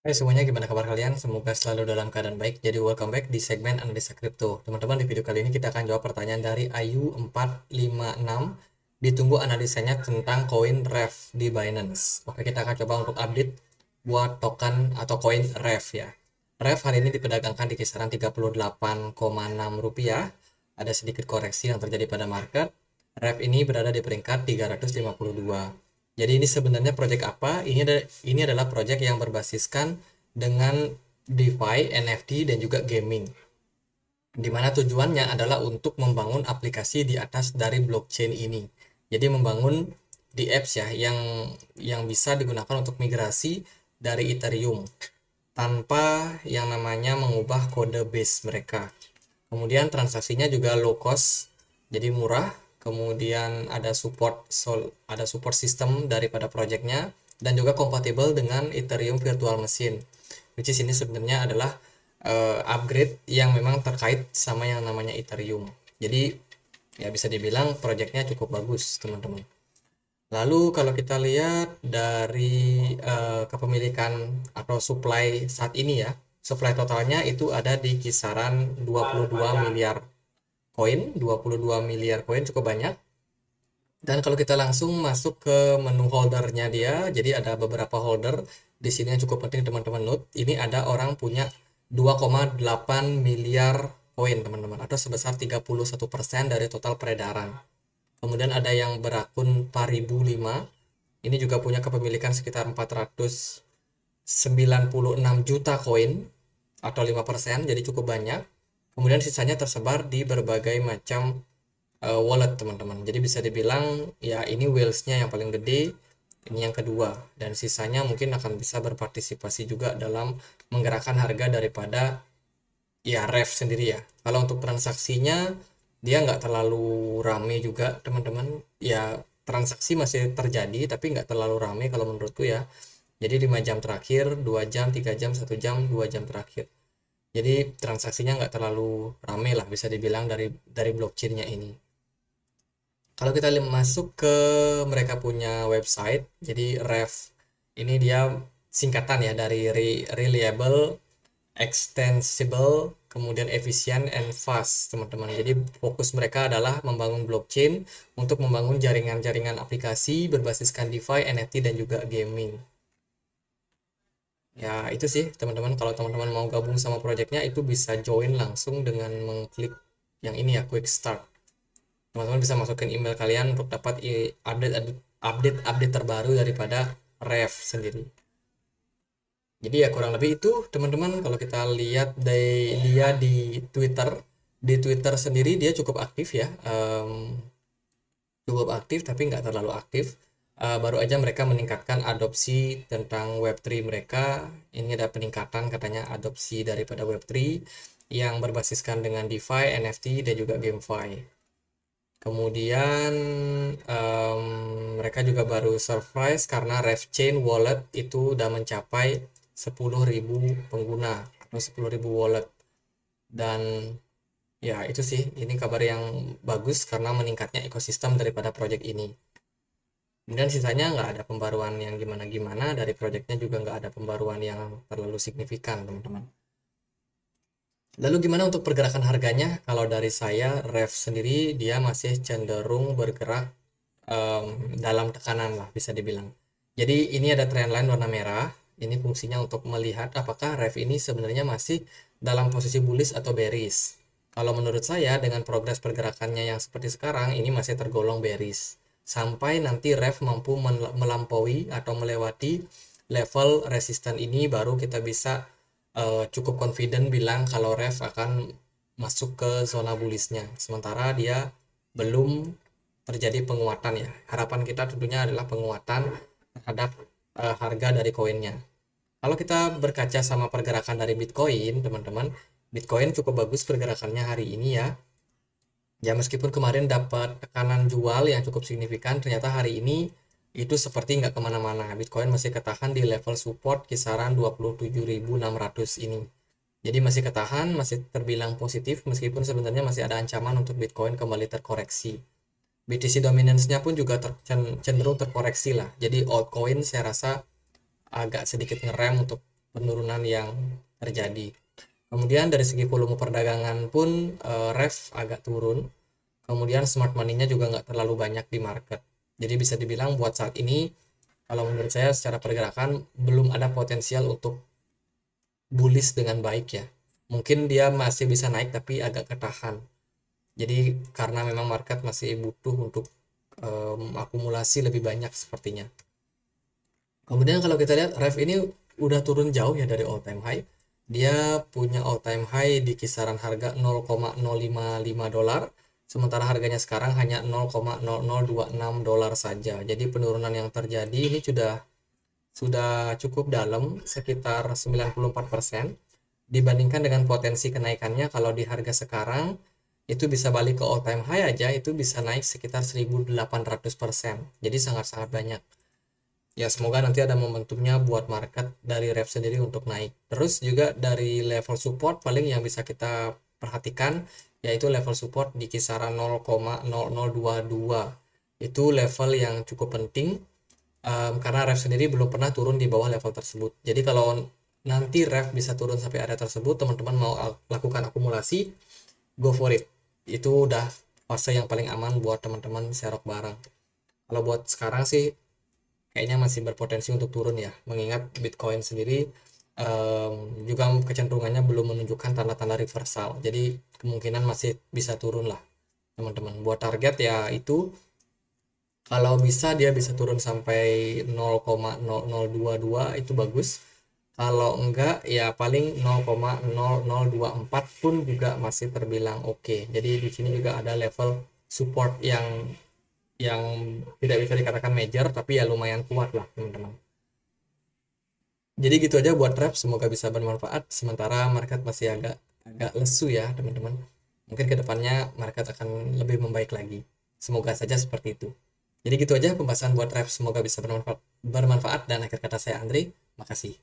Hai semuanya, gimana kabar kalian? Semoga selalu dalam keadaan baik. Jadi welcome back di segmen Analisa Kripto. Teman-teman, di video kali ini kita akan jawab pertanyaan dari Ayu456. Ditunggu analisanya tentang koin REV di Binance. Oke, kita akan coba untuk update buat token atau koin REV ya. REV hari ini diperdagangkan di kisaran 38,6 rupiah. Ada sedikit koreksi yang terjadi pada market. REV ini berada di peringkat 352. Jadi ini sebenarnya project apa? Ini adalah project yang berbasiskan dengan DeFi, NFT dan juga gaming. Di mana tujuannya adalah untuk membangun aplikasi di atas dari blockchain ini. Jadi membangun di apps ya yang bisa digunakan untuk migrasi dari Ethereum tanpa yang namanya mengubah kode base mereka. Kemudian transaksinya juga low cost, jadi murah. Kemudian ada support sistem daripada projectnya dan juga kompatibel dengan Ethereum Virtual Machine. Which is ini sebenarnya adalah upgrade yang memang terkait sama yang namanya Ethereum. Jadi ya bisa dibilang projectnya cukup bagus, teman-teman. Lalu kalau kita lihat dari kepemilikan atau supply saat ini ya, supply totalnya itu ada di kisaran 22 miliar koin, 22 miliar koin cukup banyak. Dan kalau kita langsung masuk ke menu holdernya dia, jadi ada beberapa holder di sini yang cukup penting teman-teman note. Ini ada orang punya 2,8 miliar koin teman-teman, atau sebesar 31% dari total peredaran. Kemudian ada yang berakun Paribu 5, ini juga punya kepemilikan sekitar 496 juta koin atau 5%, jadi cukup banyak. Kemudian sisanya tersebar di berbagai macam wallet teman-teman. Jadi bisa dibilang ya ini whales-nya yang paling gede, ini yang kedua, dan sisanya mungkin akan bisa berpartisipasi juga dalam menggerakkan harga daripada ya ref sendiri ya. Kalau untuk transaksinya dia nggak terlalu rame juga teman-teman. Ya transaksi masih terjadi tapi nggak terlalu rame kalau menurutku ya. Jadi 5 jam terakhir, 2 jam, 3 jam, 1 jam, 2 jam terakhir. Jadi transaksinya nggak terlalu rame lah bisa dibilang dari blockchainnya ini. Kalau kita masuk ke mereka punya website, jadi ref ini dia singkatan ya dari reliable, extensible, kemudian efisien and fast teman-teman. Jadi fokus mereka adalah membangun blockchain untuk membangun jaringan-jaringan aplikasi berbasiskan DeFi, NFT dan juga gaming. Ya itu sih teman-teman, kalau teman-teman mau gabung sama projectnya itu bisa join langsung dengan mengklik yang ini ya, quick start. Teman-teman bisa masukin email kalian untuk dapat update terbaru daripada ref sendiri. Jadi ya kurang lebih itu teman-teman. Kalau kita lihat dia di Twitter sendiri dia cukup aktif ya. Cukup aktif tapi nggak terlalu aktif. Baru aja mereka meningkatkan adopsi tentang Web3 mereka. Ini ada peningkatan katanya adopsi daripada Web3 yang berbasiskan dengan DeFi, NFT dan juga GameFi. Kemudian mereka juga baru surprise karena RevChain Wallet itu udah mencapai 10.000 pengguna atau 10.000 wallet. Dan ya itu sih, ini kabar yang bagus karena meningkatnya ekosistem daripada project ini. Kemudian sisanya nggak ada pembaruan yang gimana-gimana, dari projectnya juga nggak ada pembaruan yang terlalu signifikan teman-teman. Lalu gimana untuk pergerakan harganya? Kalau dari saya, REV sendiri dia masih cenderung bergerak dalam tekanan lah bisa dibilang. Jadi ini ada trendline warna merah. Ini fungsinya untuk melihat apakah REV ini sebenarnya masih dalam posisi bullish atau bearish. Kalau menurut saya dengan progres pergerakannya yang seperti sekarang ini masih tergolong bearish. Sampai nanti REV mampu melampaui atau melewati level resisten ini baru kita bisa cukup confident bilang kalau ref akan masuk ke zona bullishnya. Sementara dia belum terjadi penguatan ya. Harapan kita tentunya adalah penguatan terhadap harga dari koinnya. Kalau kita berkaca sama pergerakan dari Bitcoin, teman-teman, Bitcoin cukup bagus pergerakannya hari ini ya. Ya meskipun kemarin dapat tekanan jual yang cukup signifikan, ternyata hari ini itu seperti nggak kemana-mana. Bitcoin masih ketahan di level support kisaran 27.600 ini. Jadi masih ketahan, masih terbilang positif meskipun sebenarnya masih ada ancaman untuk Bitcoin kembali terkoreksi. BTC dominance-nya pun juga cenderung terkoreksi lah. Jadi altcoin saya rasa agak sedikit ngerem untuk penurunan yang terjadi. Kemudian dari segi volume perdagangan pun ref agak turun. Kemudian smart money-nya juga nggak terlalu banyak di market. Jadi bisa dibilang buat saat ini, kalau menurut saya secara pergerakan belum ada potensial untuk bullish dengan baik ya. Mungkin dia masih bisa naik tapi agak ketahan. Jadi karena memang market masih butuh untuk akumulasi lebih banyak sepertinya. Kemudian kalau kita lihat ref ini udah turun jauh ya dari all time high. Dia punya all time high di kisaran harga 0,055 dolar, sementara harganya sekarang hanya 0,0026 dolar saja. Jadi penurunan yang terjadi ini sudah cukup dalam, sekitar 94% dibandingkan dengan potensi kenaikannya. Kalau di harga sekarang itu bisa balik ke all time high aja, itu bisa naik sekitar 1800%. Jadi sangat-sangat banyak. Ya semoga nanti ada momentumnya buat market dari ref sendiri untuk naik. Terus juga dari level support paling yang bisa kita perhatikan yaitu level support di kisaran 0,0022. Itu level yang cukup penting, karena ref sendiri belum pernah turun di bawah level tersebut. Jadi kalau nanti ref bisa turun sampai area tersebut, teman-teman mau lakukan akumulasi, go for it. Itu udah fase yang paling aman buat teman-teman serok barang. Kalau buat sekarang sih kayaknya masih berpotensi untuk turun ya, mengingat Bitcoin sendiri juga kecenderungannya belum menunjukkan tanda-tanda reversal. Jadi kemungkinan masih bisa turun lah teman-teman. Buat target ya itu kalau bisa dia bisa turun sampai 0,0022 itu bagus. Kalau enggak ya paling 0,0024 pun juga masih terbilang oke. Jadi di sini juga ada level support yang tidak bisa dikatakan major tapi ya lumayan kuat lah teman-teman. Jadi gitu aja buat rep, semoga bisa bermanfaat. Sementara market masih agak agak lesu ya teman-teman. Mungkin kedepannya market akan lebih membaik lagi. Semoga saja seperti itu. Jadi gitu aja pembahasan buat rep, semoga bisa bermanfaat dan akhir kata saya Andri. Makasih.